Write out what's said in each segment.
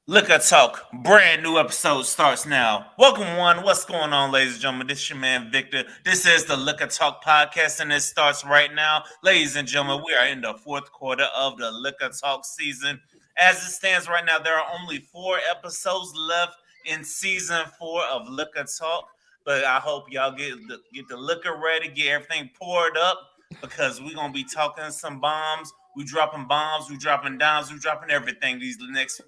Liquor Talk, brand new episode starts now. Welcome, one. What's going on, ladies and gentlemen? This is your man Victor. This is the Liquor Talk podcast, and it starts right now. Ladies and gentlemen, we are in the fourth quarter of the Liquor Talk season. As it stands right now, there are only 4 episodes left in season 4 of Liquor Talk. But I hope y'all get the liquor ready, get everything poured up, because we're gonna be talking some bombs, we dropping dimes, we dropping everything these next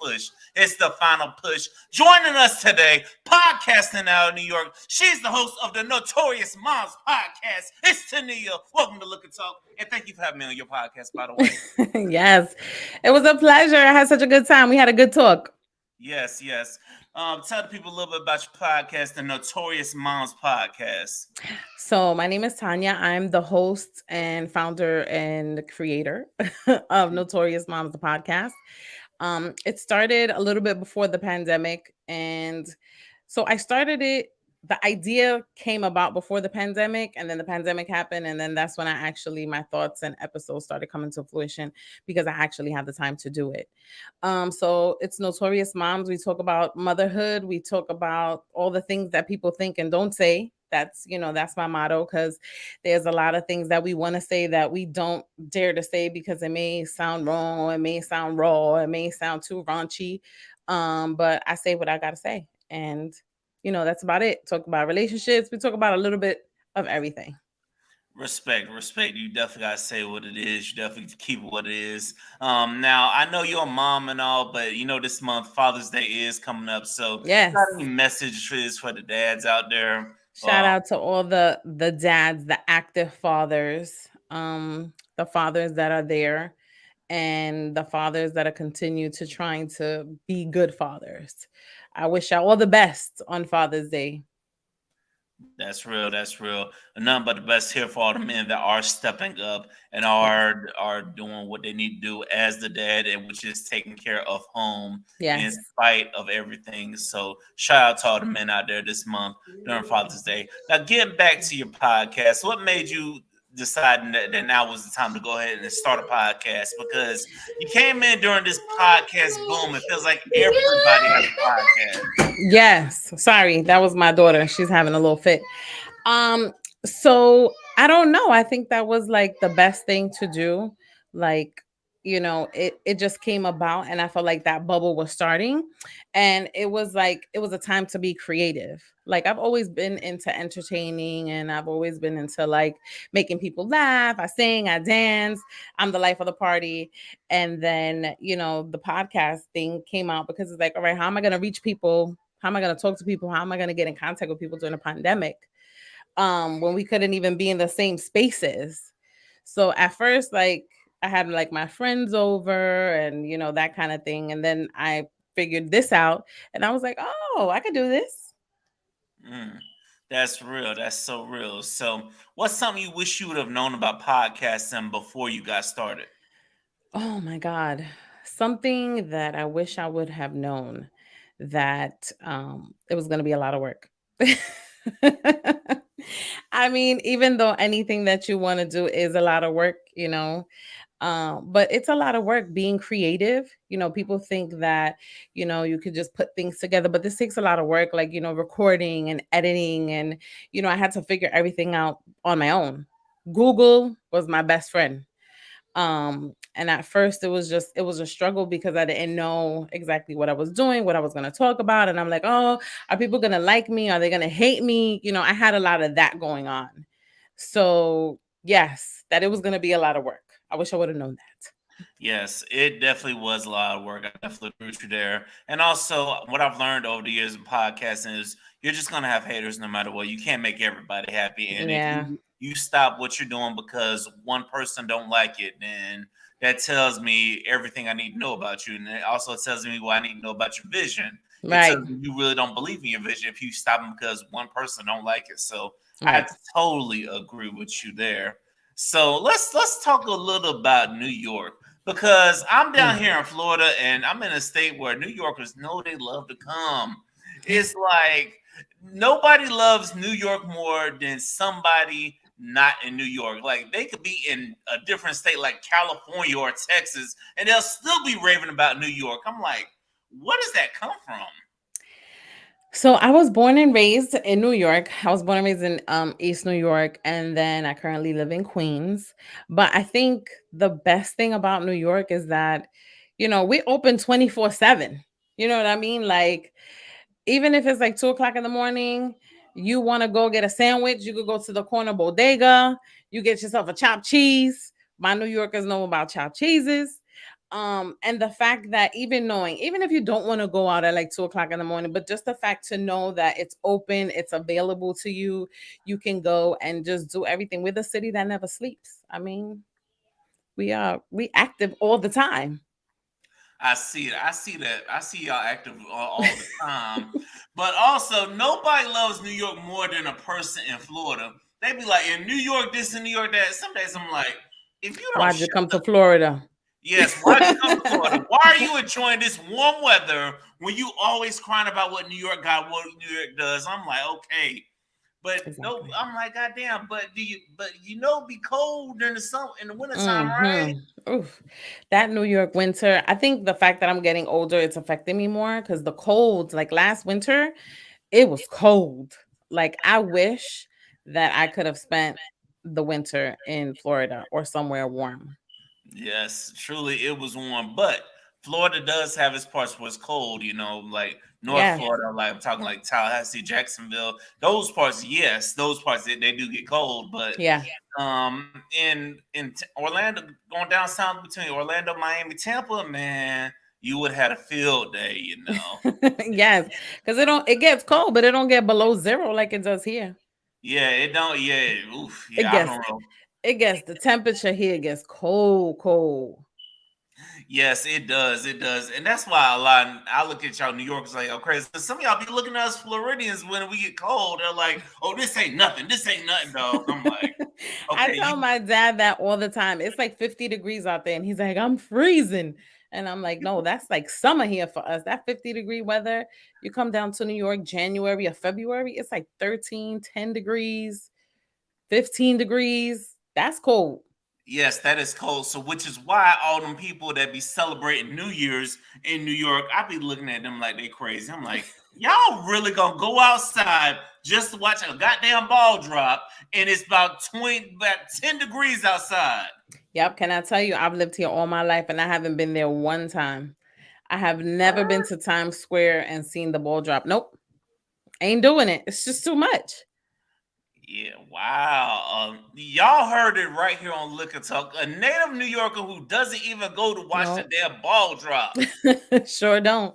push. It's the final push. Joining us today, podcasting out of New York. She's the host of the Notorious Momz podcast. It's Tamia. Welcome to Look and Talk, and thank you for having me on your podcast. By the way, Yes, it was a pleasure. I had such a good time. We had a good talk. yes, yes. Tell the people a little bit about your podcast, the Notorious Momz podcast. So, my name is Tanya. I'm the host and founder and creator of Notorious Moms, the podcast. It started a little bit before the pandemic. And so I started it. The idea came about before the pandemic, and then the pandemic happened. And then that's when my thoughts and episodes started coming to fruition because I actually had the time to do it. So it's Notorious Moms. We talk about motherhood. We talk about all the things that people think and don't say. That's my motto, because there's a lot of things that we want to say that we don't dare to say because it may sound wrong, or it may sound raw, or it may sound too raunchy. But I say what I gotta say. And that's about it. Talk about relationships. We talk about a little bit of everything. Respect. You definitely gotta say what it is. You definitely keep it what it is. Now I know you're a mom and all, but this month Father's Day is coming up. So, got Yes. any messages for the dads out there? Shout out to all the dads, the active fathers, the fathers that are there, and the fathers that are continue to trying to be good fathers. I wish y'all all the best on Father's Day. That's real. That's real. And none but the best here for all the men that are stepping up and Yes. are doing what they need to do as the dad, and which is taking care of home in Yes. spite of everything. So shout out to all the men out there this month during Father's Day. Now, getting back to your podcast, what made you deciding that now was the time to go ahead and start a podcast? Because you came in during this podcast boom. It feels like everybody has a podcast. Yes. Sorry, that was my daughter. She's having a little fit. Um, so I don't know. I think that was like the best thing to do. Like, it just came about, and I felt like that bubble was starting. And it was a time to be creative. Like, I've always been into entertaining, and I've always been into like making people laugh. I sing, I dance, I'm the life of the party. And then, the podcast thing came out because it's like, all right, how am I gonna reach people? How am I going to talk to people? How am I going to get in contact with people during the pandemic? When we couldn't even be in the same spaces. So at first, like, I had like my friends over and that kind of thing. And then I figured this out, and I was like, oh, I could do this. Mm, that's real. That's so real. So, what's something you wish you would have known about podcasting before you got started? Oh my God. Something that I wish I would have known, that it was going to be a lot of work. I mean, even though anything that you want to do is a lot of work, but it's a lot of work being creative. People think that, you could just put things together, but this takes a lot of work, like, recording and editing. And, I had to figure everything out on my own. Google was my best friend. And at first it was a struggle because I didn't know exactly what I was doing, what I was going to talk about. And I'm like, oh, are people going to like me? Are they going to hate me? I had a lot of that going on. So yes, that it was going to be a lot of work. I wish I would have known that. Yes, it definitely was a lot of work. I definitely agree with you there. And also, what I've learned over the years in podcasting is you're just gonna have haters no matter what. You can't make everybody happy, and if Yeah. you stop what you're doing because one person don't like it, then that tells me everything I need to know about you, and it also tells me what I need to know about your vision. It Right. tells me you really don't believe in your vision if you stop them because one person don't like it. So I Right. totally agree with you there. So let's talk a little about New York, because I'm down Mm. here in Florida and I'm in a state where New Yorkers know they love to come. It's like nobody loves New York more than somebody not in New York. Like, they could be in a different state like California or Texas and they'll still be raving about New York. I'm like, What does that come from? So I was born and raised in New York. I was born and raised in East New York, and then I currently live in Queens. But I think the best thing about New York is that, we open 24/7. You know what I mean? Like, even if it's like 2 o'clock in the morning, you want to go get a sandwich, you could go to the corner bodega, you get yourself a chopped cheese. My New Yorkers know about chopped cheeses. And the fact that even if you don't want to go out at like 2 o'clock in the morning, but just the fact to know that it's open, it's available to you, you can go and just do everything. We're the city that never sleeps. I mean, we active all the time. I see it. I see that. I see y'all active all the time. But also, nobody loves New York more than a person in Florida. They be like, in New York, this and New York, that. Some days I'm like, if you don't Why'd you shut come the to Florida? yes, why'd you come to Florida? Why are you enjoying this warm weather when you always crying about what New York got, what New York does? I'm like, okay. But no, Exactly. I'm like, goddamn, but be cold during the summer in the wintertime, right? Mhm. Oof. That New York winter, I think the fact that I'm getting older, it's affecting me more because the cold, like last winter, it was cold. Like I wish that I could have spent the winter in Florida or somewhere warm. Yes, truly it was warm, but Florida does have its parts where it's cold, like North Yes. Florida, like I'm talking like Tallahassee, Jacksonville. Those parts, yes, those parts they do get cold, but Yeah. Orlando, going down south between Orlando, Miami, Tampa, man, you would have had a field day. Yes. Because it gets cold, but it don't get below zero like it does here. Yeah, it don't. Yeah, oof. It Yeah, I gets don't know. it gets the temperature here gets cold, cold. Yes, it does. It does, and that's why a lot. I look at y'all New Yorkers like, oh, crazy. Some of y'all be looking at us Floridians when we get cold. They're like, oh, this ain't nothing. This ain't nothing, dog. I'm like, I okay, tell my dad that all the time. It's like 50 degrees out there, and he's like, I'm freezing. And I'm like, no, that's like summer here for us. That 50-degree weather, you come down to New York, January or February, it's like 13, 10 degrees, 15 degrees. That's cold. yes, that is cold. So, which is why all them people that be celebrating New Year's in New York, I be looking at them like they crazy. I'm like, y'all really gonna go outside just to watch a goddamn ball drop, and it's about 10 degrees outside. Yep. Can I tell you, I've lived here all my life and I haven't been there one time. I have never been to Times Square and seen the ball drop. Nope. Ain't doing it. It's just too much. Yeah, wow. Y'all heard it right here on Liquor Talk. A native New Yorker who doesn't even go to watch the No. damn ball drop. Sure don't.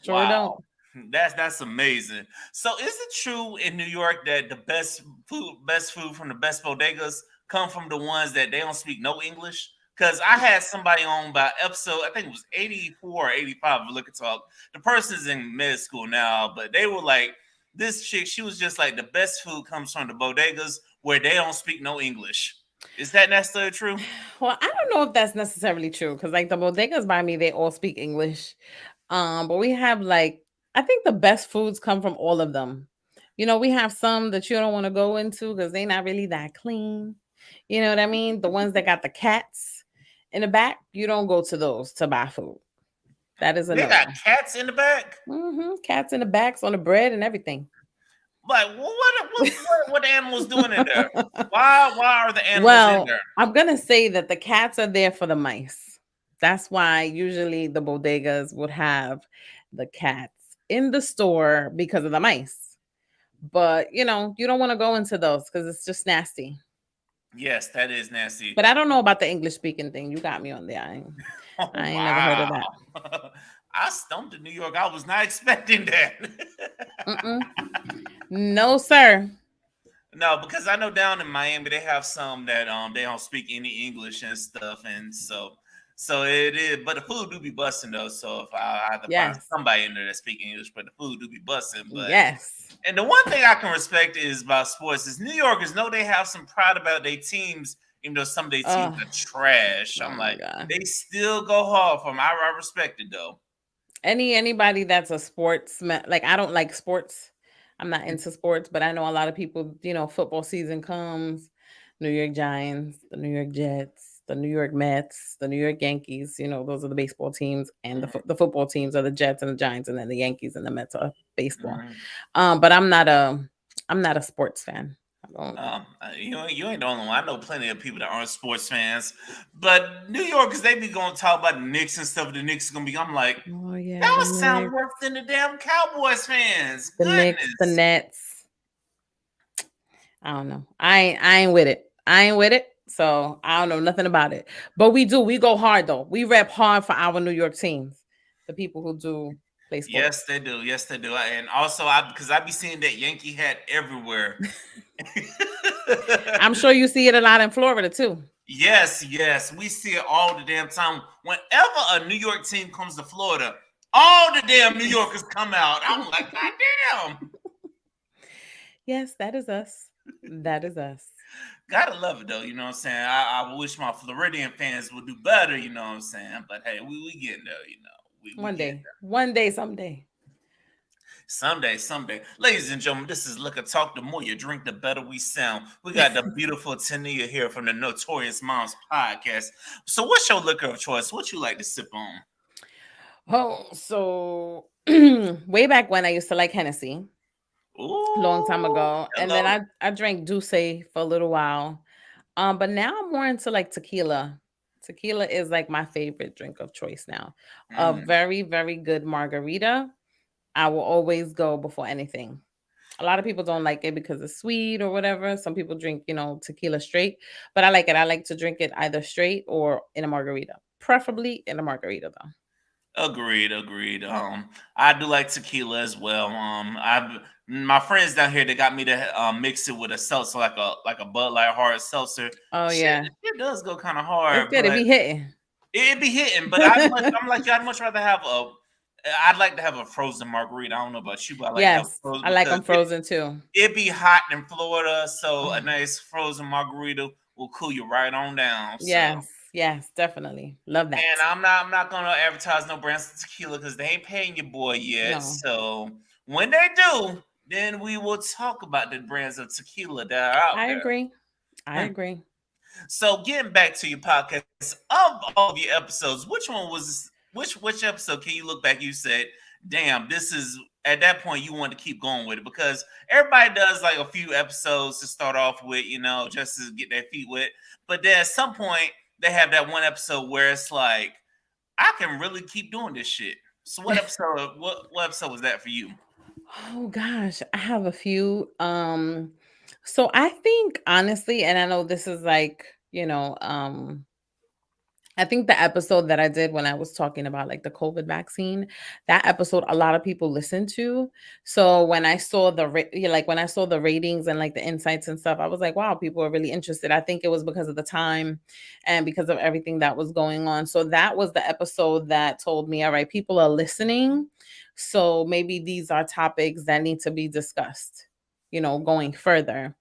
Sure Wow. don't. That's amazing. So is it true in New York that the best food from the best bodegas come from the ones that they don't speak no English? Because I had somebody on by episode, I think it was 84 or 85 of Liquor Talk. The person's in med school now, but they were like, this chick, she was just like, the best food comes from the bodegas where they don't speak no English. Is that necessarily true? Well, I don't know if that's necessarily true because like the bodegas by me, they all speak English. But we have like I think the best foods come from all of them. We have some that you don't want to go into because they're not really that clean. You know what I mean? The ones that got the cats in the back, you don't go to those to buy food. That is a They no got no. cats in the back? Cats in the backs on the bread and everything. Like, what animals doing in there? Why are the animals in Well, there? I'm gonna say that the cats are there for the mice. That's why usually the bodegas would have the cats in the store because of the mice. But you don't want to go into those because it's just nasty. Yes, that is nasty. But I don't know about the English speaking thing. You got me on there. Oh I ain't never heard wow. of that. I stumped in New York. I was not expecting that. Mm-mm. No, sir. No, because I know down in Miami they have some that they don't speak any English and stuff, and so it is. But the food do be busting though. So if I have to find Yes. somebody in there that speak English, but the food do be busting. But Yes. and the one thing I can respect is about sports is New Yorkers know they have some pride about their teams, even though some of their teams Oh, are trash. oh I'm my like, God. they still go hard for them. I respect it though. Anybody that's a like I don't like sports. I'm not into sports, but I know a lot of people, football season comes, New York Giants, the New York Jets. the New York Mets, the New York Yankees. Those are the baseball teams, and the football teams are the Jets and the Giants, and then the Yankees and the Mets are baseball. But I'm not a sports fan. You ain't the only one. I know plenty of people that aren't sports fans, but New Yorkers, they be going to talk about the Knicks and stuff. The Knicks is gonna be. I'm like, oh yeah, that would sound worse than the damn Cowboys fans. the Knicks, the Nets. I don't know. I ain't with it. So I don't know nothing about it. But we go hard though. We rep hard for our New York teams. The people who do play sports. Yes, they do. Yes, they do. And also, because I be seeing that Yankee hat everywhere. I'm sure you see it a lot in Florida too. Yes. We see it all the damn time. Whenever a New York team comes to Florida, all the damn New Yorkers come out. I'm like, God damn. Yes, that is us. Gotta love it though, you know what I'm saying? I wish my Floridian fans would do better, you know what I'm saying? But hey, we getting there, you know. One day, someday. Someday. Ladies and gentlemen, this is Liquor Talk. The more you drink, the better we sound. We got the beautiful Tamia here from the Notorious Momz podcast. So what's your liquor of choice? What you like to sip on? Oh, so way back when I used to like Hennessy. Ooh, long time ago. hello. And then I drank Douce for a little while. But now I'm more into like tequila. Tequila is like my favorite drink of choice now. A very, very good margarita, I will always go before anything. A lot of people don't like it because it's sweet or whatever. Some people drink, tequila straight, but I like it. I like to drink it either straight or in a margarita, preferably in a margarita though. Agreed. I do like tequila as well. My friends down here, they got me to mix it with a seltzer, like a Bud Light hard seltzer. Oh yeah, it does go kind of hard. It's good. It be hitting. It be hitting, but I'm like you. I'd much rather have I'd like to have a frozen margarita. I don't know about you, but I like them frozen too. It be hot in Florida, so a nice frozen margarita will cool you right on down. So. Yes, definitely. Love that. And I'm not gonna advertise no brands of tequila because they ain't paying your boy yet. No. So when they do, then we will talk about the brands of tequila that are out there. I agree. So getting back to your podcast, of all of your episodes, which episode can you look back? You said, "Damn, this is." At that point, you want to keep going with it because everybody does like a few episodes to start off with, just to get their feet wet. But then at some point, they have that one episode where it's like, I can really keep doing this shit. So what episode? what episode was that for you? Oh gosh, I have a few. So I think honestly, and I know this is like, I think the episode that I did when I was talking about like the COVID vaccine, that episode a lot of people listened to. So when I saw when I saw the ratings and like the insights and stuff, I was like, wow, people are really interested. I think it was because of the time and because of everything that was going on. So that was the episode that told me, all right, people are listening. So maybe these are topics that need to be discussed, going further.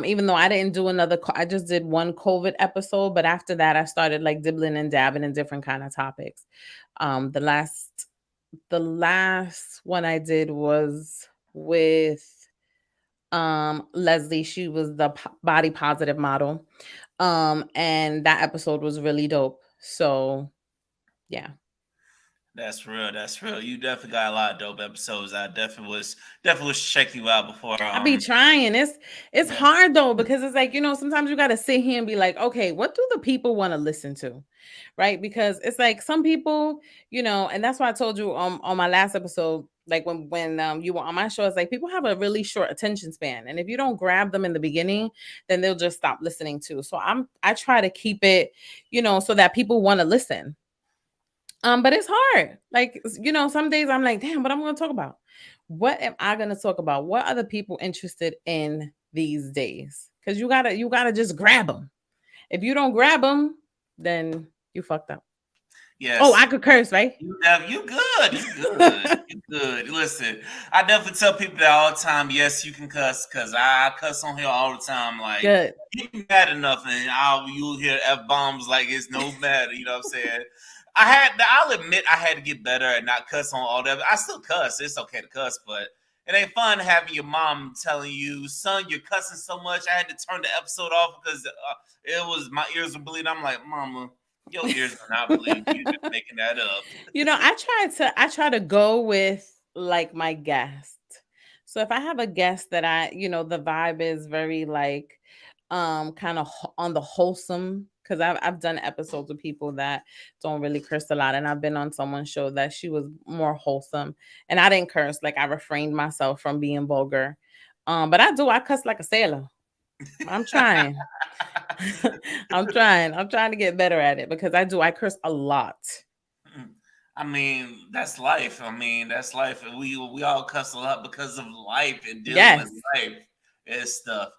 Even though I didn't do I just did one COVID episode, but after that I started like dibbling and dabbing in different kind of topics. The last one I did was with Leslie. She was the body positive model. And that episode was really dope. So yeah. That's real. You definitely got a lot of dope episodes. I definitely was checking you out before. I be trying. It's hard though, because it's like, sometimes you got to sit here and be like, okay, what do the people want to listen to? Right? Because it's like some people, and that's why I told you on my last episode, like when you were on my show, it's like people have a really short attention span. And if you don't grab them in the beginning, then they'll just stop listening too. So I try to keep it, so that people want to listen. But it's hard. Like, some days I'm like, damn, what I'm going to talk about? What am I going to talk about? What are the people interested in these days? Because you gotta just grab them. If you don't grab them, then you fucked up. Yes. Oh, I could curse, right? You good. You good. Listen, I definitely tell people that all the time. Yes, you can cuss because I cuss on here all the time. Like, good. You mad enough, and you'll hear F-bombs like it's no matter. You know what I'm saying? I'll admit I had to get better and not cuss on all that. I still cuss. It's okay to cuss, but It ain't fun having your mom telling you, "Son, you're cussing so much. I had to turn the episode off because it was my ears were bleeding." I'm like, "Mama, your ears are not bleeding. You just making that up." I try to go with like my guest. So if I have a guest that the vibe is very like kind of on the wholesome, because I've done episodes with people that don't really curse a lot, and I've been on someone's show that she was more wholesome, and I didn't curse. Like I refrained myself from being vulgar. But I cuss like a sailor. I'm trying. I'm trying to get better at it because I curse a lot. I mean, that's life. I mean, that's life. We all cuss a lot because of life and dealing with Yes. life and stuff.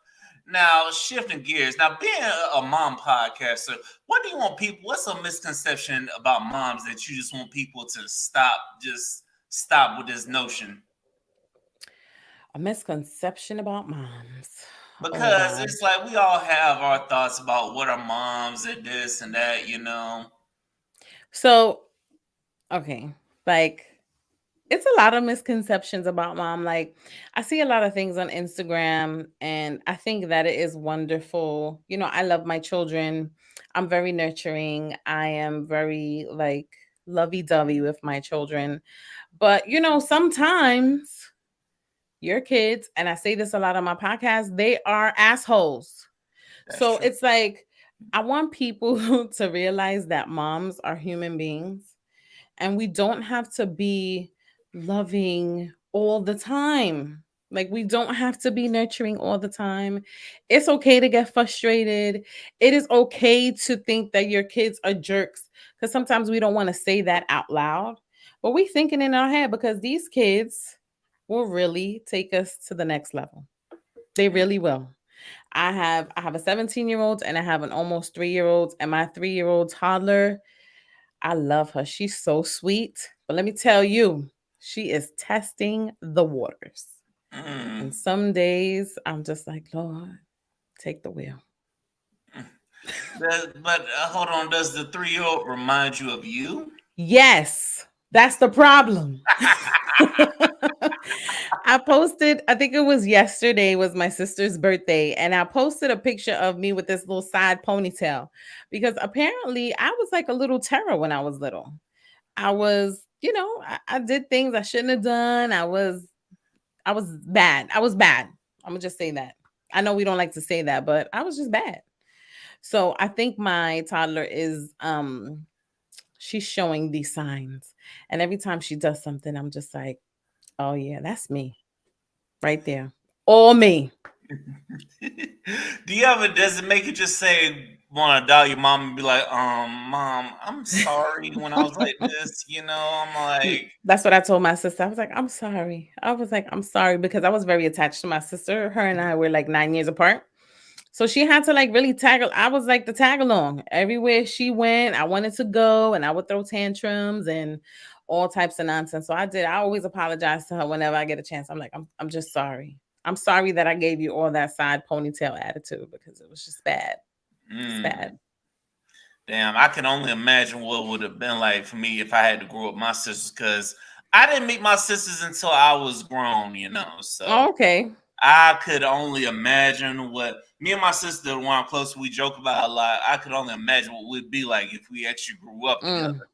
Now, shifting gears. Now, being a mom podcaster, what do you want people? What's a misconception about moms that you just want people to stop? Just stop with this notion A misconception about moms. Oh because God. it's like we all have our thoughts about what our moms and this and that. So, okay. Like it's a lot of misconceptions about mom. Like I see a lot of things on Instagram and I think that it is wonderful. I love my children. I'm very nurturing. I am very like lovey-dovey with my children. But sometimes your kids, and I say this a lot on my podcast, they are assholes. That's So true. it's like I want people to realize that moms are human beings and we don't have to be loving all the time. Like we don't have to be nurturing all the time. It's okay to get frustrated. It is okay to think that your kids are jerks because sometimes we don't want to say that out loud, but we thinking in our head because these kids will really take us to the next level. They really will. I have a 17-year-old and I have an almost 3-year-old, and my 3-year-old toddler, I love her. She's so sweet. But let me tell you, she is testing the waters. Mm. And some days I'm just like, Lord, take the wheel. But hold on, does the 3-year-old remind you of you? Yes, that's the problem. I posted, I think it was yesterday, was my sister's birthday, and I posted a picture of me with this little side ponytail because apparently I was like a little terror when I was little. I was, I did things I shouldn't have done. I was bad. I was bad. I'm gonna just say that. I know we don't like to say that, but I was just bad. So I think my toddler is she's showing these signs. And every time she does something, I'm just like, oh yeah, that's me right there. All me. Do you ever does it make you just say want to dial your mom and be like, mom, I'm sorry when I was like this, I'm like, That's what I told my sister. I was like, I'm sorry. I was like, I'm sorry because I was very attached to my sister. Her and I were like 9 years apart. So she had to like really tag. I was like the tag along everywhere she went. I wanted to go, and I would throw tantrums and all types of nonsense. So I did. I always apologize to her whenever I get a chance. I'm like, I'm just sorry. I'm sorry that I gave you all that side ponytail attitude because it was just bad. It's mm, bad. damn, I can only imagine what would have been like for me if I had to grow up with my sisters because I didn't meet my sisters until I was grown. So Oh, okay. I could only imagine what me and my sister, when I'm close, we joke about a lot. I could only imagine what we'd be like if we actually grew up together.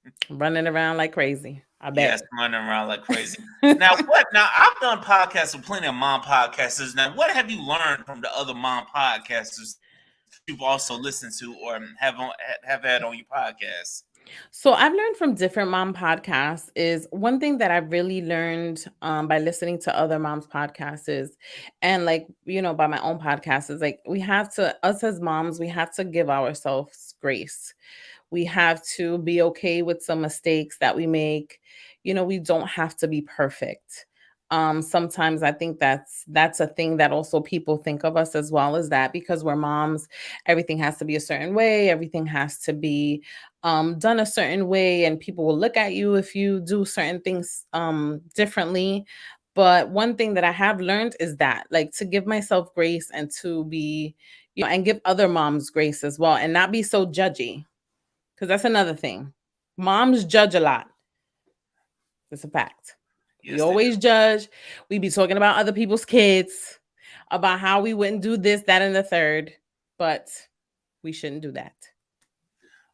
Mm, running around like crazy. I Yes, bet. running around like crazy. Now, what? Now, I've done podcasts with plenty of mom podcasters. Now, what have you learned from the other mom podcasters you've also listened to or have had on your podcast? So I've learned from different mom podcasts is one thing that I've really learned by listening to other moms podcasts is, and like, by my own podcast is like, us as moms, we have to give ourselves grace. We have to be okay with some mistakes that we make. We don't have to be perfect. Sometimes I think that's a thing that also people think of us as well, as that because we're moms, everything has to be a certain way, everything has to be done a certain way, and people will look at you if you do certain things differently. But one thing that I have learned is that, like, to give myself grace and to be, and give other moms grace as well, and not be so judgy, because that's another thing. Moms judge a lot. It's a fact. We Yes, they do. always judge. We be talking about other people's kids, about how we wouldn't do this, that, and the third. But we shouldn't do that.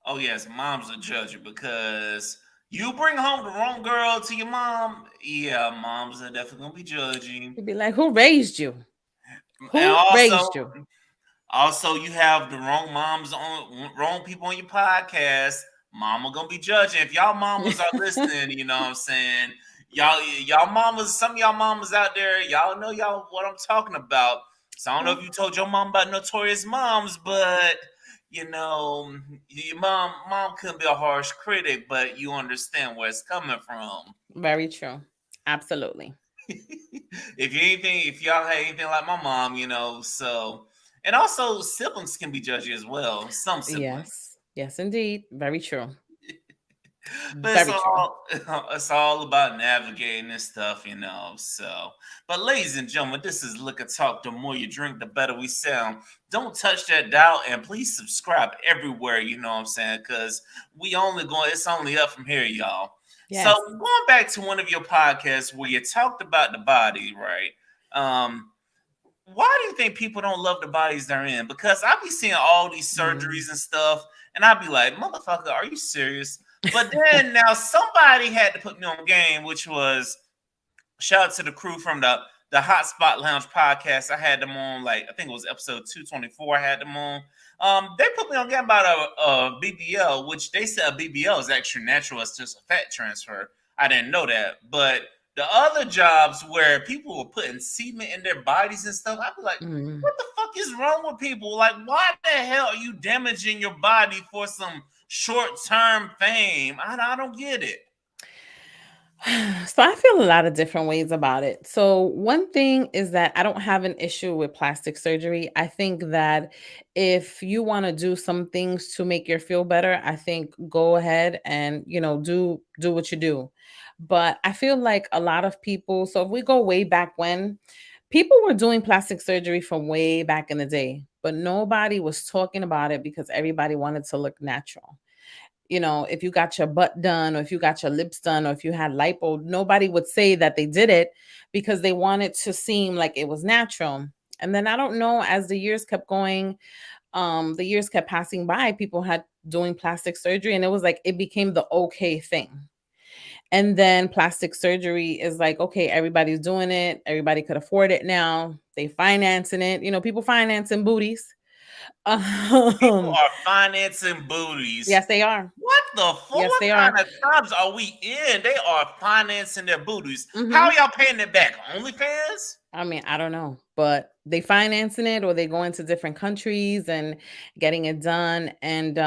Oh yes, moms will judge you because you bring home the wrong girl to your mom. Yeah, moms are definitely gonna be judging. We'd be like, who raised you? And Who raised you? also, you have the wrong people on your podcast. Mama gonna be judging. If y'all mamas are listening, you know what I'm saying. Y'all mamas, some of y'all mamas out there, y'all know y'all what I'm talking about. So I don't know if you told your mom about Notorious Moms, but you know, your mom couldn't be a harsh critic, but you understand where it's coming from. Very true. Absolutely. If y'all had anything like my mom, so and also siblings can be judgy as well. Some siblings. Yes. Yes, indeed. Very true. But it's Very true. all it's all about navigating this stuff. So, but ladies and gentlemen, this is Liquor Talk. The more you drink, the better we sound. Don't touch that dial, and please subscribe everywhere. You know what I'm saying? Because it's only up from here, y'all. So Yes. going back to one of your podcasts where you talked about the body, right? Why do you think people don't love the bodies they're in? Because I be seeing all these Mm. surgeries and stuff, and I'd be like, motherfucker, are you serious? But then now somebody had to put me on game, which was shout out to the crew from the Hotspot Lounge podcast. I had them on, like, I think it was episode 224. I had them on. They put me on game about a BBL, which they said a BBL is actually natural. It's just a fat transfer. I didn't know that, but the other jobs where people were putting semen in their bodies and stuff, I'd be like, Mm. what the fuck is wrong with people? Like, why the hell are you damaging your body for some short term fame? I don't get it. So I feel a lot of different ways about it. So one thing is that I don't have an issue with plastic surgery. I think that if you want to do some things to make you feel better, I think go ahead and, do what you do. But I feel like a lot of people, so if we go way back when, people were doing plastic surgery from way back in the day, but nobody was talking about it because everybody wanted to look natural. If you got your butt done or if you got your lips done or if you had lipo, nobody would say that they did it because they wanted to seem like it was natural. And then I don't know, as the years kept going, the years kept passing by, people had doing plastic surgery and it was like it became the okay thing. And then plastic surgery is like, okay, everybody's doing it, everybody could afford it now. They financing it, people financing booties. People Um, are financing booties. yes, they are. What the fuck? Yes, What they are. kind of times are we in? They are financing their booties. How are Mhm. y'all paying it back? OnlyFans? I mean, I don't know, but they financing it or they go into different countries and getting it done. And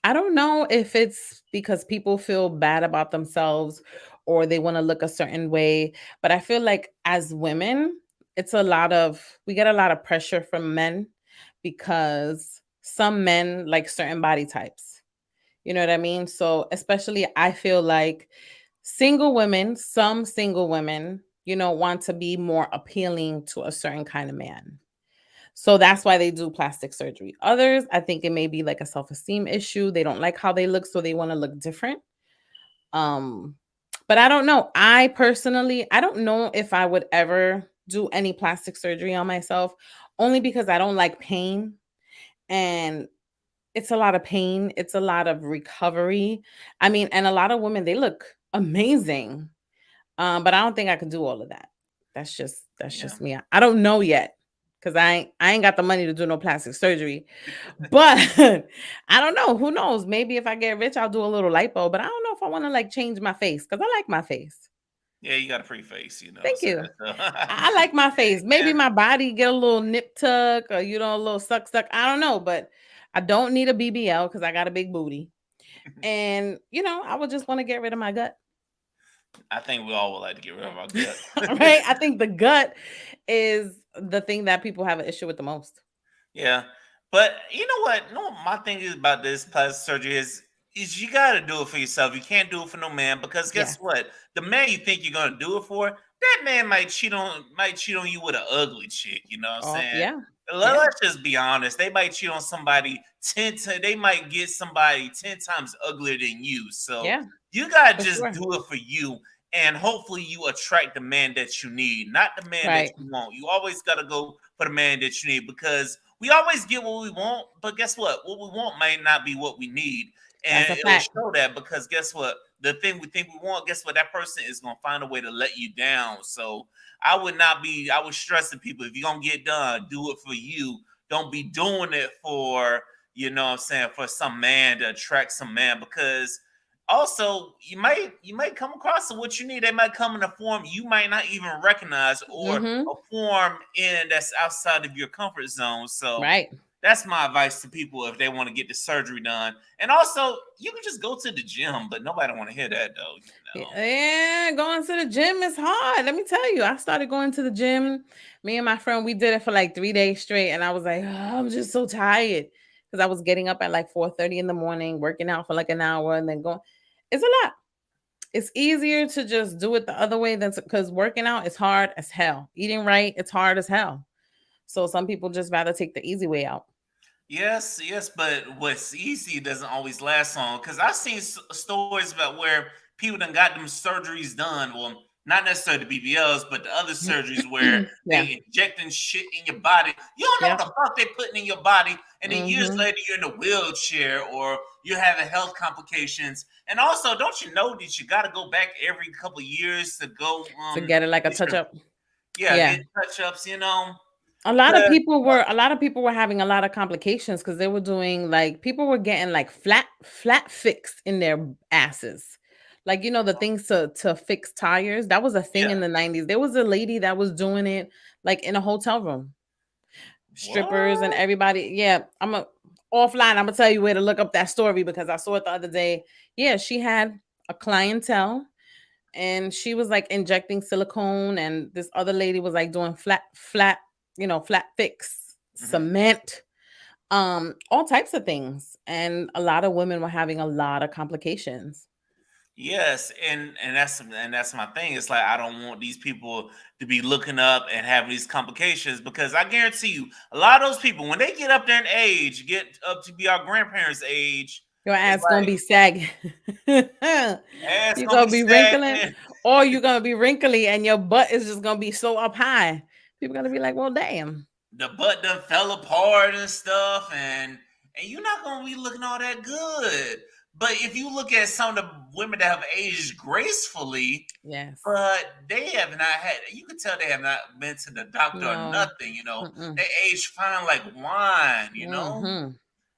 I don't know if it's because people feel bad about themselves or they want to look a certain way, but I feel like as women, we get a lot of pressure from men because some men like certain body types. You know what I mean? So, especially, I feel like some single women, want to be more appealing to a certain kind of man. So that's why they do plastic surgery. Others, I think it may be like a self-esteem issue. They don't like how they look, so they want to look different. Um, but I don't know. I don't know if I would ever do any plastic surgery on myself, only because I don't like pain. And it's a lot of pain, it's a lot of recovery. I mean, and a lot of women, they look amazing. But I don't think I could do all of that. That's Yeah. just me. I don't know yet because I ain't got the money to do no plastic surgery. But I don't know. Who knows? Maybe if I get rich, I'll do a little lipo. But I don't know if I want to like change my face because I like my face. Yeah, you got a pretty face. Thank So you. that's I like my face. Maybe yeah. my body get a little nip tuck or a little suck. I don't know, but I don't need a BBL because I got a big booty. And I would just want to get rid of my gut. I think we all would like to get rid of our gut. Right? I think the gut is the thing that people have an issue with the most. Yeah. But you know what? No, my thing is about this plastic surgery is you gotta do it for yourself. You can't do it for no man because guess Yes. what? The man you think you're gonna do it for, that man might cheat on you with an ugly chick. You know what I'm Oh, saying? yeah. Yeah. Let's just be honest. They might cheat on somebody they might get somebody 10 times uglier than you. So Yeah, you gotta for just sure. do it for you. and hopefully you attract the man that you need, not the man that Right. you want. You always got to go for the man that you need, because we always get what we want, but guess what we want may not be what we need, and That's a it'll fact. show that, because guess what, the thing we think we want, guess what, that person is going to find a way to let you down. So I would stress to people, if you're going to get done, do it for you. Don't be doing it for, what I'm saying, for some man to attract some man, because also you might come across what you need. They might come in a form you might not even recognize, or Mm-hmm. a form in that's outside of your comfort zone. So Right. that's my advice to people if they want to get the surgery done. And also, you can just go to the gym, but nobody want to hear that though. Yeah, going to the gym is hard. Let me tell you, I started going to the gym. Me and my friend, we did it for like 3 days straight, and I was like, "Oh, I'm just so tired," because I was getting up at like 4:30 in the morning, working out for like an hour, and then going. It's a lot. It's easier to just do it the other way than because working out is hard as hell. Eating right, it's hard as hell. So some people just rather take the easy way out. Yes, yes, but what's easy doesn't always last long. Because I've seen stories about where people done got them surgeries done. Well, not necessarily the BBLs, but the other surgeries where Yeah. they injecting shit in your body. You don't know what Yep. the fuck they putting in your body, and then years Mm-hmm. later you're in a wheelchair or you're having health complications. And also, don't you know that you got to go back every couple of years to go To get it like a get touch your, up. yeah, Yeah. get touch ups. You know, A lot of 'cause- people were a lot of people were having a lot of complications because they were doing like people were getting like flat fixed in their asses. Like the things to fix tires. That was a thing yeah. in the 90s. There was a lady that was doing it like in a hotel room. Strippers and What? everybody. Yeah, offline. I'm gonna tell you where to look up that story because I saw it the other day. Yeah, she had a clientele and she was like injecting silicone and this other lady was like doing flat fix Mhm. cement, all types of things, and a lot of women were having a lot of complications. Yes, and that's my thing. It's like I don't want these people to be looking up and having these complications, because I guarantee you, a lot of those people, when they get up there in age, get up to be our grandparents' age, Your it's ass gonna like be sagging. ass You're gonna gonna be be wrinkling, sagging. or you're gonna be wrinkly and your butt is just gonna be so up high. People gonna be like, well, damn. The butt done fell apart and stuff, and you're not gonna be looking all that good. But if you look at some of the women that have aged gracefully, Yes. but they have not had, you can tell they have not been to the doctor or No. nothing. Mm-mm. They age fine like wine. Mm-hmm.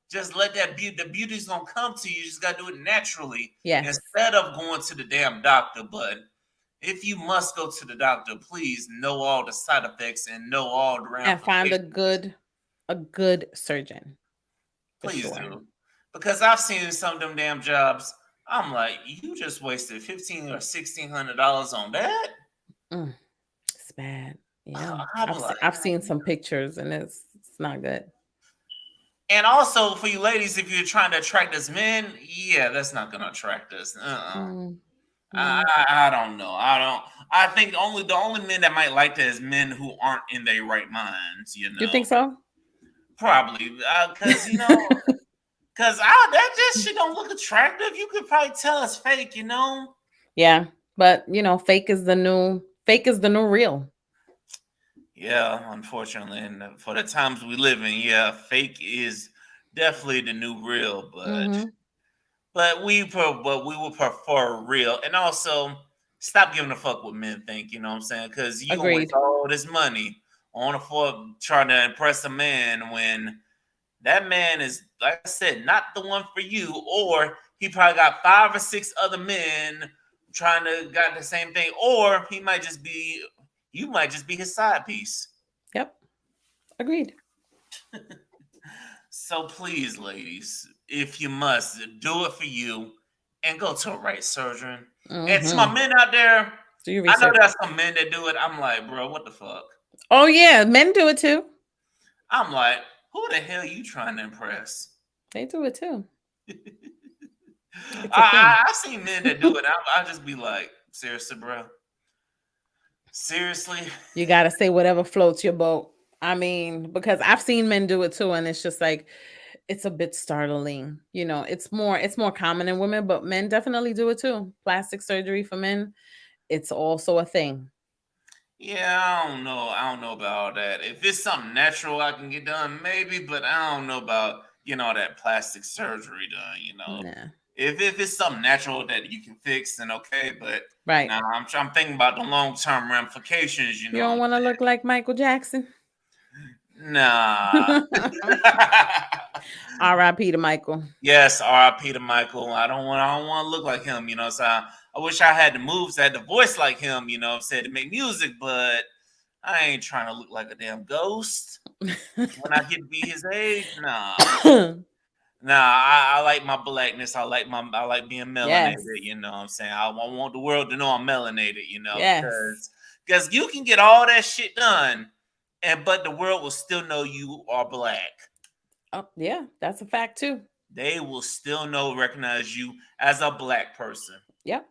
Just let that beauty, the beauty's gonna come to you. You just gotta do it naturally Yes. instead of going to the damn doctor. But if you must go to the doctor, please know all the side effects and know all the And find a ramifications. good surgeon for Please sure. do. Because I've seen some of them damn jobs. I'm like, you just wasted $1,500 or $1,600 on that. Mm, it's bad. Yeah. I'm I've like, I've seen some pictures and it's not good. and also for you ladies, if you're trying to attract us men, yeah, that's not gonna attract us. Mm, I, no. I don't know. I don't. I think the only men that might like that is men who aren't in their right minds. You think so? Probably because that shit don't look attractive. You could probably tell it's fake. Yeah. But fake is the new real. Yeah, unfortunately, and for the times we live in, yeah, fake is definitely the new real. But Mm-hmm. but we would prefer real, and also stop giving a fuck what men think. You know what I'm saying? Because you gonna waste Agreed. all this money on a for trying to impress a man when that man is, like I said, not the one for you, or he probably got 5 or 6 other men trying to got the same thing, or you might just be his side piece. Yep. Agreed. So please, ladies, if you must, do it for you and go to a right surgeon. And to my Mm-hmm. men out there, Do your I know research. there's some men that do it. I'm like, bro, what the fuck? Oh yeah, men do it too. I'm like, who the hell you trying to impress? They do it too. I, It's a thing. I I've seen men that do it. I just be like, seriously, bro. Seriously, You gotta say whatever floats your boat. I mean, because I've seen men do it too, and it's just like it's a bit startling. It's more common in women, but men definitely do it too. Plastic surgery for men, it's also a thing. Yeah, I don't know. I don't know about all that. If it's something natural I can get done, maybe, but I don't know about getting all that plastic surgery done, you know. Nah. If it's something natural that you can fix, then okay. But Right. now I'm thinking about the long term ramifications, you You know what don't I'm want to look like Michael Jackson? saying? Nah. R.I.P. to Michael. Yes, R.I.P. to Michael. I don't want to look like him, you know. So I wish I had the moves, I had the voice like him, you know what I'm saying, to make music, but I ain't trying to look like a damn ghost when I get to be his age. Nah. Nah, I like my blackness. I like being Yes. melanated, you know what I'm saying? I want the world to know I'm melanated, you know, Yes. because you can get all that shit done, and but the world will still know you are black. Oh, yeah, that's a fact too. They will still recognize you as a black person. Yep,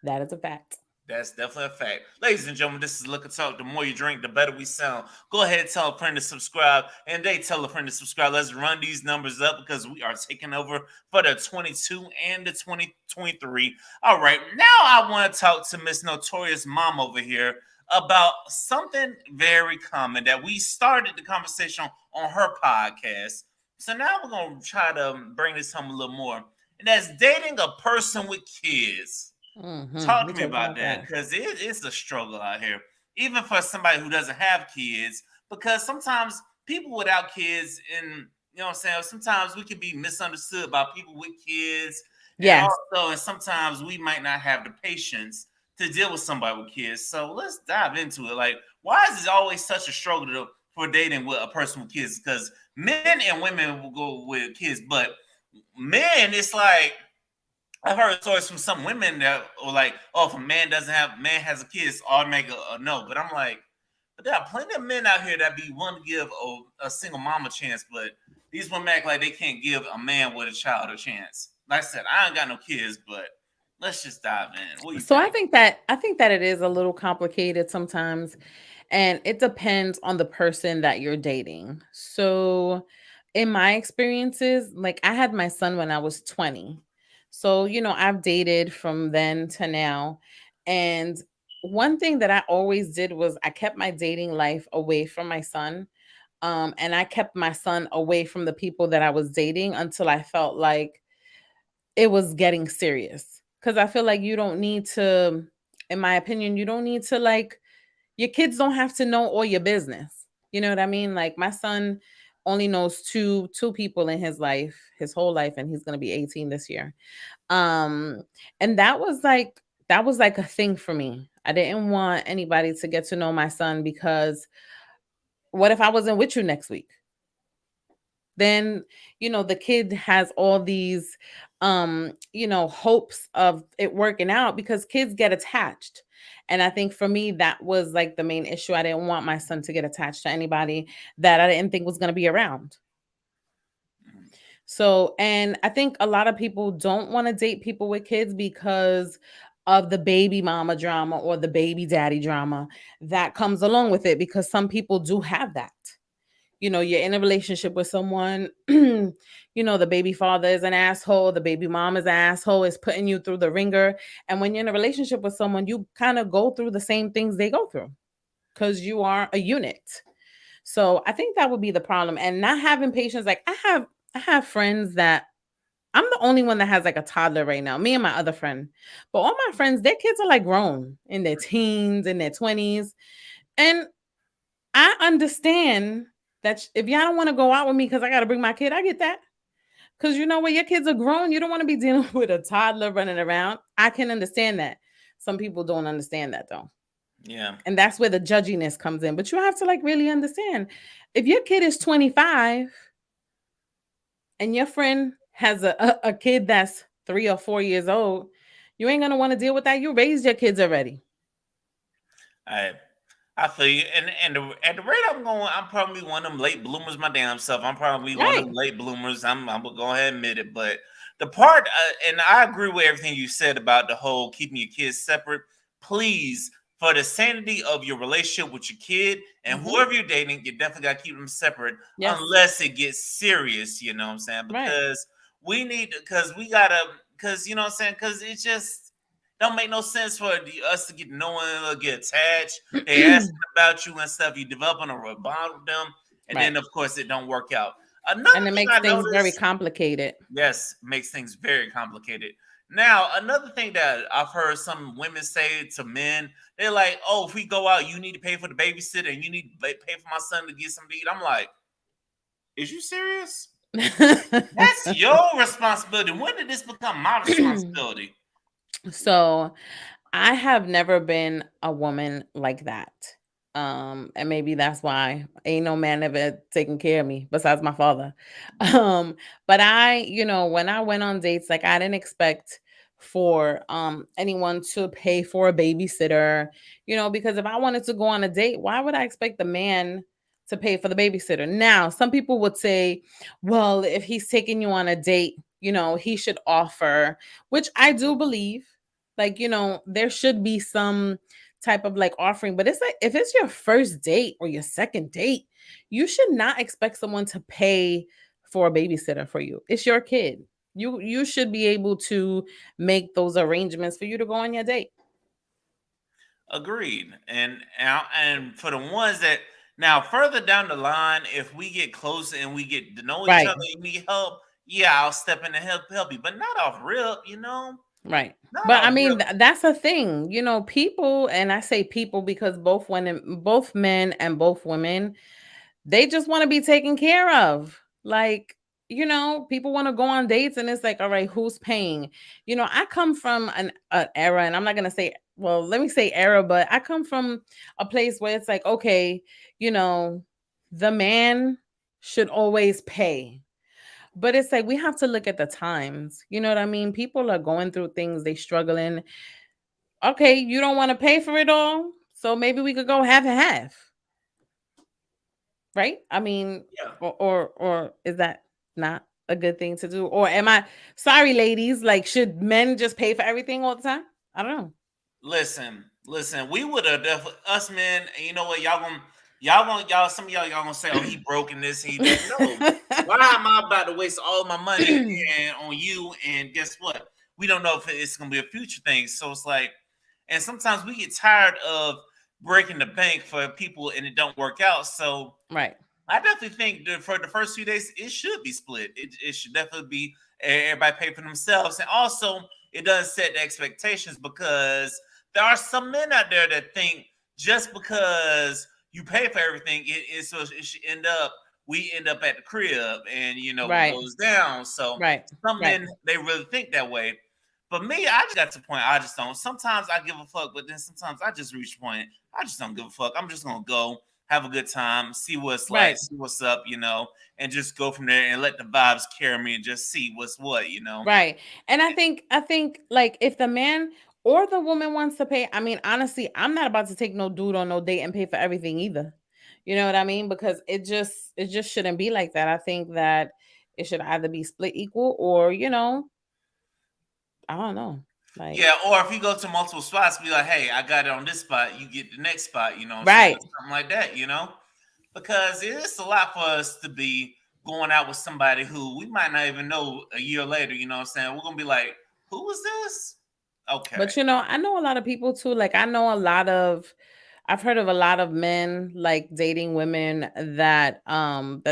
that is a fact. That's definitely a fact. Ladies and gentlemen, this is Liquor Talk. The more you drink, the better we sound. Go ahead and tell a friend to subscribe, and they tell a friend to subscribe. Let's run these numbers up because we are taking over for the 22 and the 2023. All right, now I want to talk to Miss Notorious Mom over here about something very common that we started the conversation on her podcast. So now we're going to try to bring this home a little more, and that's dating a person with kids. Talk We to me talk about about that that. because it's a struggle out here, even for somebody who doesn't have kids. Because sometimes people without kids, and you know what I'm saying, sometimes we can be misunderstood by people with kids, and Yes. also, and sometimes we might not have the patience to deal with somebody with kids. So let's dive into it. Like, why is it always such a struggle for dating with a person with kids? Because men and women will go with kids, but men, it's like I've heard stories from some women that are like, "Oh, if a man has a kid, it's automatic a no." But I'm like, but there are plenty of men out here that be willing to give a single mom a chance, but these women act like they can't give a man with a child a chance. Like I said, I ain't got no kids, but let's just dive in. What do you So think? I think that it is a little complicated sometimes, and it depends on the person that you're dating. So in my experiences, like I had my son when I was 20. So, I've dated from then to now. And one thing that I always did was I kept my dating life away from my son. And I kept my son away from the people that I was dating until I felt like it was getting serious. Because I feel like you don't need to, in my opinion, you don't need to like, your kids don't have to know all your business. You know what I mean? Like my son only knows two people in his life, his whole life, and he's gonna be 18 this year. Um, and that was like a thing for me. I didn't want anybody to get to know my son because what if I wasn't with you next week? Then the kid has all these hopes of it working out because kids get attached. And I think for me that was like the main issue. I didn't want my son to get attached to anybody that I didn't think was going to be around. So, and I think a lot of people don't want to date people with kids because of the baby mama drama or the baby daddy drama that comes along with it, because some people do have that. You're in a relationship with someone, the baby father is an asshole, the baby mom is an asshole, is putting you through the ringer. And when you're in a relationship with someone, you kind of go through the same things they go through because you are a unit. So I think that would be the problem. And not having patience, like I have friends that I'm the only one that has like a toddler right now, me and my other friend. But all my friends, their kids are like grown in their teens, in their 20s. And I understand that if y'all don't want to go out with me because I got to bring my kid, I get that. Because when your kids are grown, you don't want to be dealing with a toddler running around. I can understand that. Some people don't understand that though. Yeah, And that's where the judginess comes in. But you have to like really understand if your kid is 25 and your friend has a kid that's 3 or 4 years old, you ain't going to want to deal with that. You raised your kids already. I I feel you. At the rate I'm going, I'm probably one of them late bloomers my damn self. I'm probably one of Right. them late bloomers. I'm gonna go ahead and admit it. But the part, and I agree with everything you said about the whole keeping your kids separate. Please, for the sanity of your relationship with your kid and Hmm. whoever you're dating, you definitely gotta keep them separate Yes. unless it gets serious. You know what I'm saying? Right. Because we need, because we gotta, because you know what I'm saying? Because it's just Don't make no sense for us to get knowing or get attached. They asking about you and stuff. You developing a bond with them, and Right. then of course it don't work out. Another And it thing makes I things very noticed, complicated. yes, makes things very complicated. Now, another thing that I've heard some women say to men, they're like, "Oh, if we go out, you need to pay for the babysitter, and you need to pay for my son to get something to eat." I'm like, "Is you serious? That's your responsibility. When did this become my responsibility?" So I have never been a woman like that. And maybe that's why ain't no man ever taking care of me besides my father. But when I went on dates, like I didn't expect for anyone to pay for a babysitter, because if I wanted to go on a date, why would I expect the man to pay for the babysitter? Now, some people would say, well, if he's taking you on a date, he should offer, which I do believe, like, there should be some type of like offering, but it's like if it's your first date or your second date, you should not expect someone to pay for a babysitter for you. It's your kid. You should be able to make those arrangements for you to go on your date. Agreed. And for the ones that now further down the line, if we get closer and we get to know each Right. other, you need help. Yeah, I'll step in and help you, but not off rip. Right. Not But I off mean, rip. that's a thing. People, and I say people because both men and both women, they just want to be taken care of. Like, people want to go on dates and it's like, all right, who's paying? I come from an era, and I'm not going to say, well, let me say era, but I come from a place where it's like, okay, you know, the man should always pay. But it's like we have to look at the times. You know what I mean? People are going through things, they struggling. Okay, you don't want to pay for it all, so maybe we could go half and half, right? I mean, Yeah. or is that not a good thing to do? Or am I sorry, ladies? Like, should men just pay for everything all the time? I don't know. Listen. We would have definitely us men. And you know what? Y'all. Some of y'all gonna say, "Oh, he broke in this, he that." No. Why am I about to waste all my money and on you? And guess what? We don't know if it's gonna be a future thing. So it's like, and sometimes we get tired of breaking the bank for people and it don't work out. So Right. I definitely think that for the first few days, it should be split. It should definitely be everybody pay for themselves. And also, it does set the expectations because there are some men out there that think just because you pay for everything, it should we end up at the crib and what Right. goes down. So Right. some Right. men, they really think that way. But me, I just got to the point I just don't. Sometimes I give a fuck, but then sometimes I just reach a point I just don't give a fuck. I'm just gonna go have a good time, see what's like, Right. see what's up, and just go from there and let the vibes carry me and just see what's what. Right. And I think like if the man or the woman wants to pay, I mean, honestly, I'm not about to take no dude on no date and pay for everything either. You know what I mean? Because it just shouldn't be like that. I think that it should either be split equal or, I don't know. Like, Yeah, or if you go to multiple spots, be like, hey, I got it on this spot, you get the next spot, you know what I'm saying? right. Something like that. Because it's a lot for us to be going out with somebody who we might not even know a year later, you know what I'm saying? We're gonna be like, who was this? Okay. But I know a lot of people too. Like I've heard of a lot of men like dating women that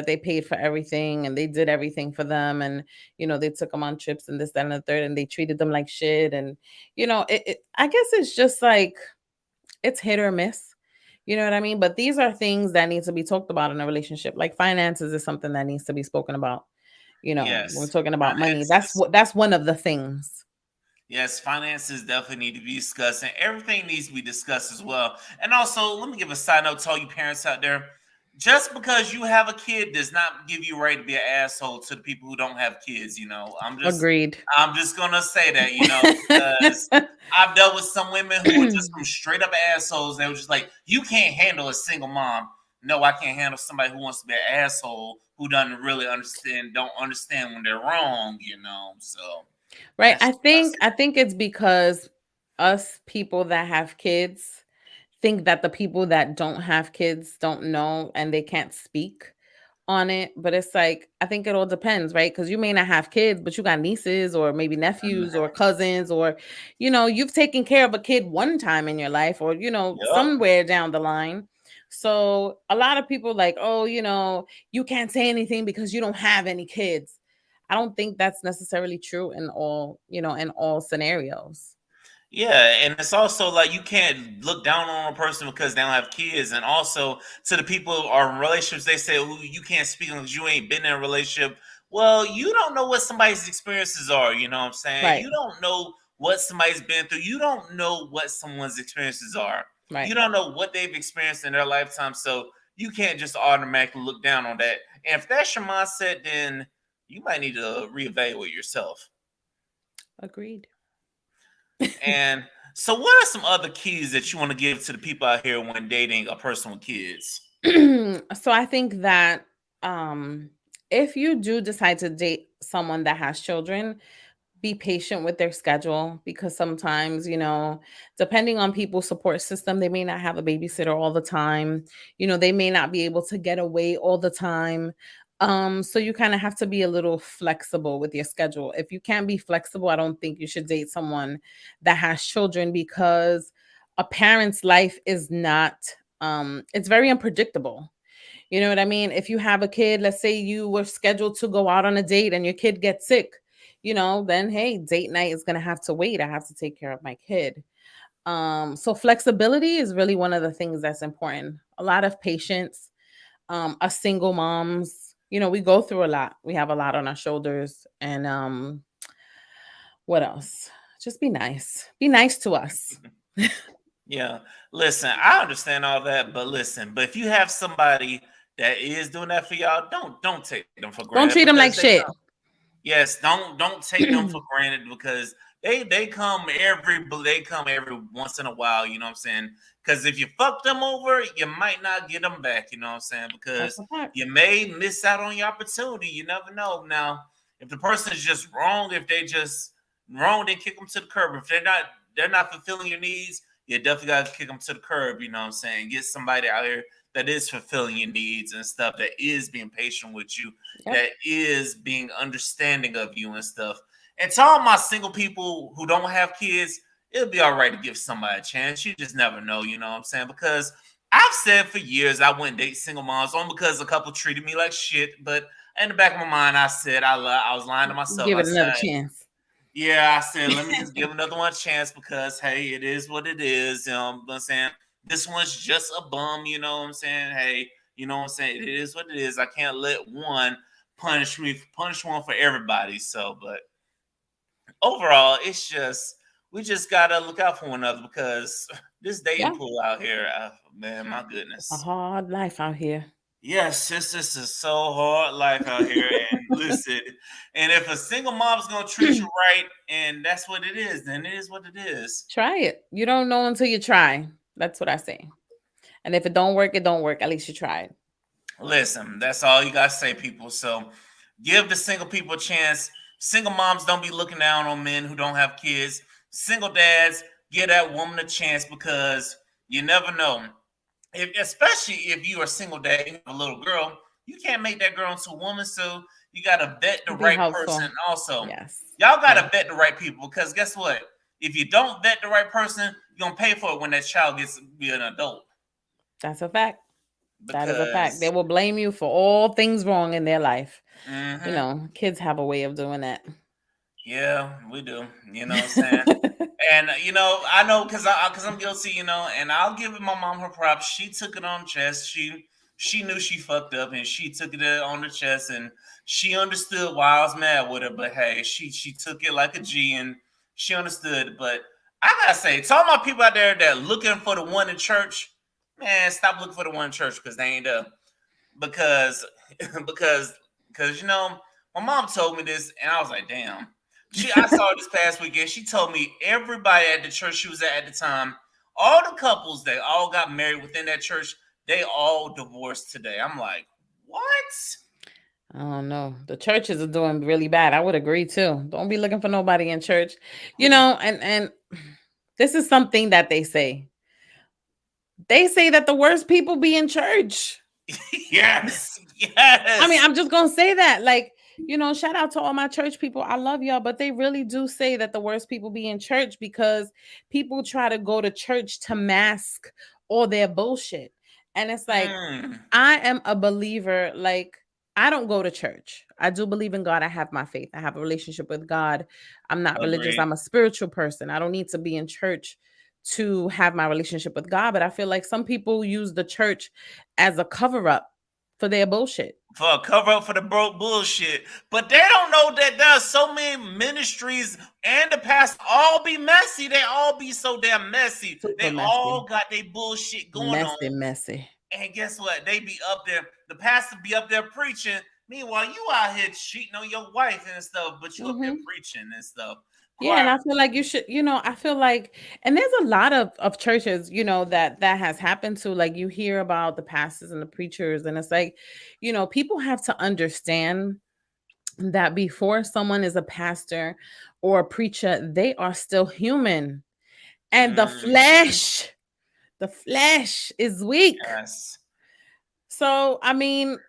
they paid for everything and they did everything for them, and they took them on trips and this, that, and the third, and they treated them like shit. And I guess it's just like it's hit or miss. You know what I mean? But these are things that need to be talked about in a relationship. Like finances is something that needs to be spoken about. When we're Yes. talking about money. Finances. That's one of the things. Yes, finances definitely need to be discussed, and everything needs to be discussed as well. And also, let me give a side note to all you parents out there. Just because you have a kid does not give you right to be an asshole to the people who don't have kids. Agreed. I'm just gonna say that, because I've dealt with some women who were just some straight up assholes. They were just like, you can't handle a single mom. No, I can't handle somebody who wants to be an asshole who doesn't really don't understand when they're wrong. So Right. that's I just what I think say. I think it's because us people that have kids think that the people that don't have kids don't know and they can't speak on it, but it's like I think it all depends, right? Because you may not have kids, but you got nieces or maybe nephews or cousins, or you've taken care of a kid one time in your life, or Yep. somewhere down the line. So a lot of people like, oh, you can't say anything because you don't have any kids. I don't think that's necessarily true in all scenarios. Yeah, and it's also like you can't look down on a person because they don't have kids. And also to the people who are in relationships, they say, "Oh, you can't speak because you ain't been in a relationship." Well, you don't know what somebody's experiences are. You know what I'm saying? Right, You don't know what somebody's been through. You don't know what someone's experiences are. You right. don't know what they've experienced in their lifetime. So you can't just automatically look down on that. And if that's your mindset, then you might need to reevaluate yourself. Agreed. And so, what are some other keys that you want to give to the people out here when dating a person with kids? So I think that um if you do decide to date someone that has children, be patient with their schedule, because sometimes, depending on people's support system, they may not have a babysitter all the time. They may not be able to get away all the time. So you kind of have to be a little flexible with your schedule. If you can't be flexible, I don't think you should date someone that has children, because a parent's life is not it's very unpredictable. You know what I mean? If you have a kid, let's say you were scheduled to go out on a date and your kid gets sick, then hey, date night is going to have to wait. I have to take care of my kid. So flexibility is really one of the things that's important. A lot of patience. Us single moms, we go through a lot. We have a lot on our shoulders. And what else? Just be nice. Be nice to us. Yeah, listen, I understand all that, but listen, but if you have somebody that is doing that for y'all, don't take them for Don't granted treat them because like they shit. come. Yes, don't take them for granted because they come every once in a while. You know what I'm saying? Because if you fuck them over, you might not get them back. You know what I'm saying? That's Because a fact. you may miss out on your opportunity. You never know. Now, if the person is just wrong, if they just wrong, then kick them to the curb. If they're not fulfilling your needs, you definitely got to kick them to the curb. You know what I'm saying? Get somebody out here that is fulfilling your needs and stuff, that is being patient with you, Yep. that is being understanding of you and stuff. And to all my single people who don't have kids, it'll be all right to give somebody a chance. You just never know, you know what I'm saying? Because I've said for years I wouldn't date single moms only because a couple treated me like shit. But in the back of my mind, I said I was lying to myself. Give I it another said, chance. yeah, I said, let me just give another one a chance because hey, it is what it is. You know what I'm saying? This one's just a bum, you know what I'm saying? Hey, you know what I'm saying? It is what it is. I can't let one punish one for everybody. So, but overall, it's just we just gotta look out for one another because this dating Yeah. pool out here, man, my It's a goodness. hard life out here. Yes, this is so hard life out here. And listen, and if a single mom's gonna treat you right, and that's what it is, then it is what it is. Try it. You don't know until you try. That's what I say. And if it don't work, it don't work. At least you tried. Listen, that's all you gotta say, people. So give the single people a chance. Single moms don't be looking down on men who don't have kids. Single dads, give that woman a chance because you never know. Especially if you are a single dad, you have a little girl, you can't make that girl into a woman. So you gotta vet the Be right helpful. person. Also, Yes. y'all Yeah. gotta vet the right people because guess what? If you don't vet the right person, you're gonna pay for it when that child gets to be an adult. That's a fact. That is a fact. They Because will blame you for all things wrong in their life. mhm, Kids have a way of doing that. yeah, we do. You know what I'm saying? And I know because I'm guilty, and I'll give my mom her props. She took it on the chest. She knew she fucked up, and she took it on the chest, and she understood why I was mad with her. But hey, she took it like a G, and she understood. But I gotta say, to all my people out there that looking for the one in church, man, stop looking for the one in church because they ain't there. Because because my mom told me this, and I was like, damn. I saw her this past weekend. She told me everybody at the church she was at the time, all the couples that all got married within that church, they all divorced today. I'm like, what? I don't know. The churches are doing really bad. I would agree too. Don't be looking for nobody in church. And this is something that they say. They say that the worst people be in church. Yes. I mean, Yes. I'm just gonna say that. Like, shout out to all my church people. I love y'all, but they really do say that the worst people be in church because people try to go to church to mask all their bullshit. And it's like, Mm, I am a believer. Like, I don't go to church. I do believe in God. I have my faith. I have a relationship with God. I'm not religious. agreed. I'm a spiritual person. I don't need to be in church to have my relationship with God. But I feel like some people use the church as a cover up for their bullshit. For a cover up for the broke bullshit. But they don't know that there are so many ministries and the past all be messy. They all be so damn messy. They Super all messy. got their bullshit going Messy, on. messy. And guess what? They be up there, the pastor be up there preaching. Meanwhile, you out here cheating on your wife and stuff, but you up there Mhm. preaching and stuff. Yeah, and Choir, I feel like you should, I feel like, and there's a lot of churches, that has happened to. Like, you hear about the pastors and the preachers, and it's like, people have to understand that before someone is a pastor or a preacher, they are still human. And mhm, the flesh is weak. yes. So, I mean,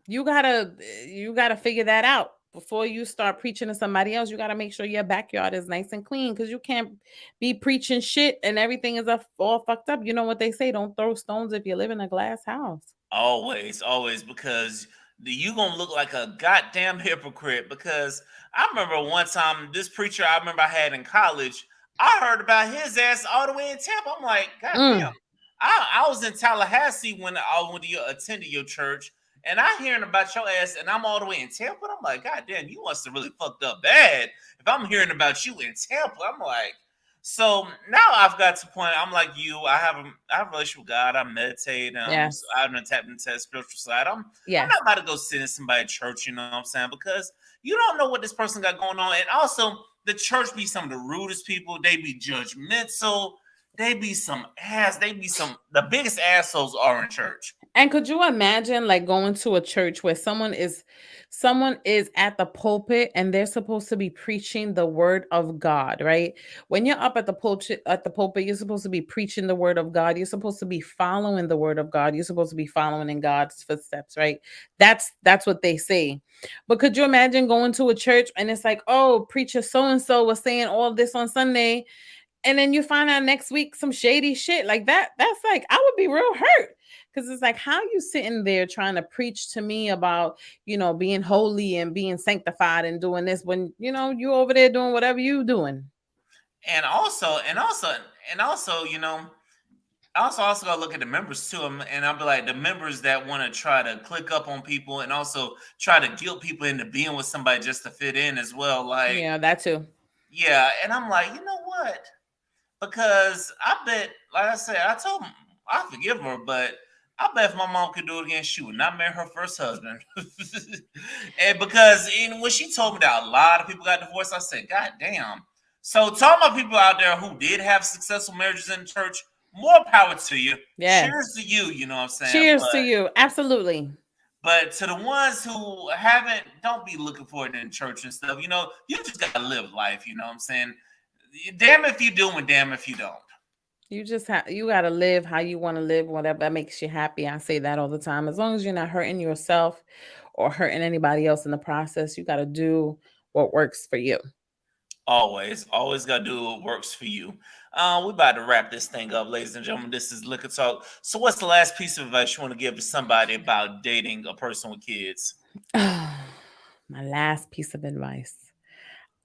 you gotta figure that out before you start preaching to somebody else. You gotta make sure your backyard is nice and clean, because you can't be preaching shit and everything is all fucked up. You know what they say? Don't throw stones if you live in a glass house. Always, always, because you gonna look like a goddamn hypocrite. Because I remember one time this preacher I remember I had in college, I heard about his ass all the way in Tampa. I'm like, goddamn. Mm. I was in Tallahassee when I went to attended your church, and I hearing about your ass, and I'm all the way in Tampa. I'm like, goddamn, you must have really fucked up bad. If I'm hearing about you in Tampa, I'm like, so now I've got to point. I'm like you. I have a relationship with God. I meditate. Yes. I'm gonna tap into that spiritual side. I'm Yes. not about to go sit in somebody's church. You know what I'm saying? Because you don't know what this person got going on. And also, the church be some of the rudest people. They be judgmental. They be some ass. They be some. The biggest assholes are in church. And could you imagine, like, going to a church where someone is at the pulpit and they're supposed to be preaching the word of God, right? When you're up at the pulpit, you're supposed to be preaching the word of God. You're supposed to be following the word of God. You're supposed to be following in God's footsteps, right? That's what they say. But could you imagine going to a church and it's like, oh, preacher so and so was saying all this on Sunday, and then you find out next week some shady shit like that? That's like, I would be real hurt, because it's like, how you sitting there trying to preach to me about, being holy and being sanctified and doing this, when you over there doing whatever you doing. And also, you know, I also gotta look at the members too, and I'll be like the members that want to try to click up on people and also try to guilt people into being with somebody just to fit in as well. Like, Yeah, that too. yeah, and I'm like, you know what? Because I bet, like I said, I told him I forgive her, but I bet if my mom could do it again, she would not marry her first husband. And because when she told me that a lot of people got divorced, I said, God damn. So talking about people out there who did have successful marriages in church, more power to you. Yes. Cheers to you, you know what I'm saying? Cheers to you. Absolutely. But to the ones who haven't, don't be looking for it in church and stuff. You just gotta live life, you know what I'm saying? Damn if you do and damn if you don't. You got to live how you want to live, whatever makes you happy. I say that all the time. As long as you're not hurting yourself or hurting anybody else in the process, you got to do what works for you. Always, always gotta do what works for you. We about to wrap this thing up, ladies and gentlemen. This is Liquor Talk. So, what's the last piece of advice you want to give to somebody about dating a person with kids? My last piece of advice,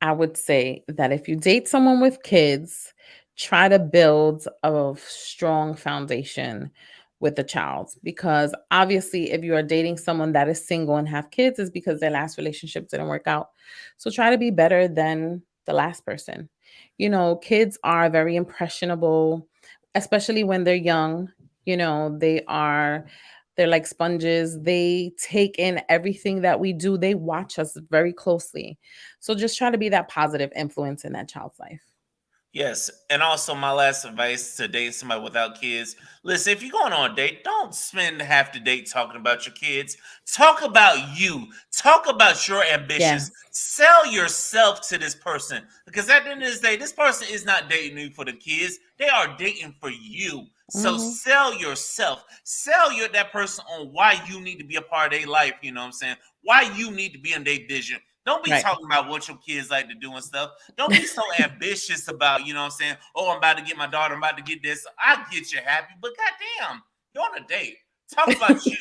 I would say that if you date someone with kids, try to build a strong foundation with the child, because obviously if you are dating someone that is single and have kids, is because their last relationship didn't work out. So try to be better than the last person. Kids are very impressionable, especially when they're young. They're like sponges. They take in everything that we do. They watch us very closely. So just try to be that positive influence in that child's life. Yes, and also my last advice to date somebody without kids. Listen, if you're going on a date, don't spend half the date talking about your kids. Talk about you. Talk about your ambitions. Yes. Sell yourself to this person. Because at the end of the day, this person is not dating you for the kids. They are dating for you. So Hmm. sell yourself. Sell that person on why you need to be a part of their life. You know what I'm saying? Why you need to be in their vision. Don't be Right. talking about what your kids like to do and stuff. Don't be so ambitious about, you know what I'm saying? Oh, I'm about to get my daughter, I'm about to get this. I get you happy, but goddamn, you're on a date. Talk about you.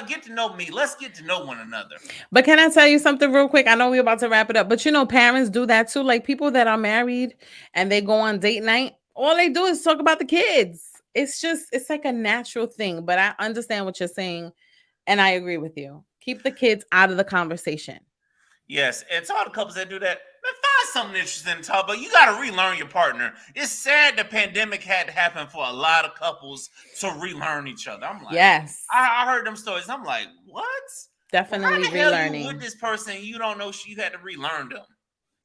Get to know me. Let's get to know one another. But can I tell you something real quick? I know we're about to wrap it up, but parents do that too. Like people that are married and they go on date night, all they do is talk about the kids. It's like a natural thing. But I understand what you're saying, and I agree with you. Keep the kids out of the conversation. Yes, and to all the couples that do that, man, find something interesting to talk about. You got to relearn your partner. It's sad the pandemic had to happen for a lot of couples to relearn each other. I'm like, Yes, I heard them stories. I'm like, what? Well, how definitely the hell you with relearning. this person? You don't know you had to relearn them.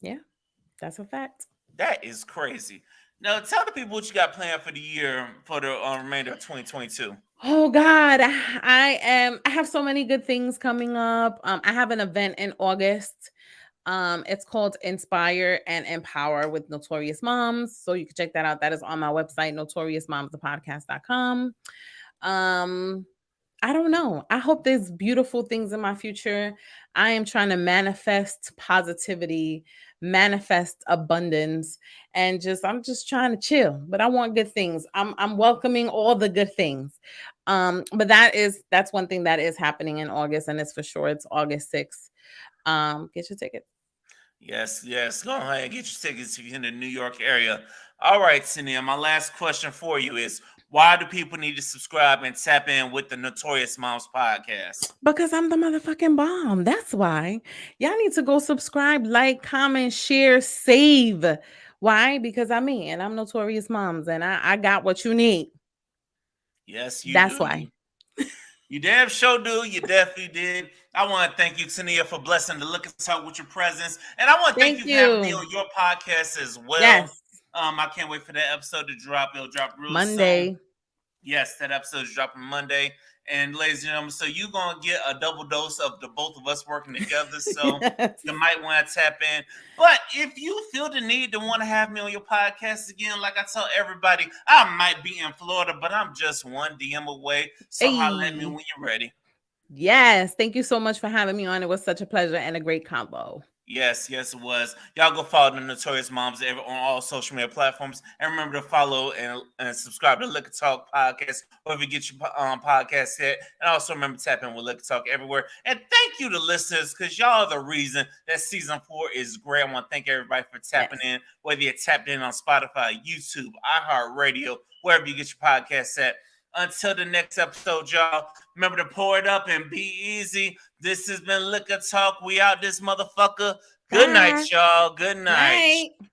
Yeah, that's a fact. That is crazy. Now, tell the people what you got planned for the year for the remainder of 2022. Oh God, I have so many good things coming up. I have an event in August. It's called Inspire and Empower with Notorious Moms. So you can check that out. That is on my website, notoriousmomsthepodcast.com. Um, I don't know. I hope there's beautiful things in my future. I am trying to manifest positivity, manifest abundance, and I'm just trying to chill. But I want good things. I'm welcoming all the good things. But that's one thing that is happening in August, and it's for sure. It's August 6th. Get your tickets. Yes, yes. Go ahead and get your tickets if you're in the New York area. All right, Tania, my last question for you is why do people need to subscribe and tap in with the Notorious Moms podcast? Because I'm the motherfucking bomb. That's why. Y'all need to go subscribe, like, comment, share, save. Why? Because I'm me and I'm Notorious Moms and I got what you need. Yes, you That's do. why. You damn sure do. You definitely did. I want to thank you, Tania, for blessing the Liquor Talk with your presence. And I want to thank Thank you for having me you. on your podcast as well. Yes. I can't wait for that episode to drop. It'll drop real soon. Monday. Yes, that episode is dropping Monday. And ladies and gentlemen, so you're gonna get a double dose of the both of us working together. So Yes. you might want to tap in. But if you feel the need to want to have me on your podcast again, like I tell everybody, I might be in Florida, but I'm just one DM away. So holla at me Hey. when you're ready. Yes. Thank you so much for having me on. It was such a pleasure and a great combo. Yes, yes, it was. Y'all go follow the Notorious Moms on all social media platforms. And remember to follow and subscribe to Liquor Talk Podcast, or if you get your podcast set. And also remember to tap in with Liquor Talk everywhere. And thank you to listeners, because y'all are the reason that season 4 is great. I want to thank everybody for tapping Yes. in, whether you tapped in on Spotify, YouTube, iHeartRadio, wherever you get your podcast set. Until the next episode, y'all, remember to pour it up and be easy. This has been Liquor Talk. We out this motherfucker. Good night, Bye. y'all. Good night. Night.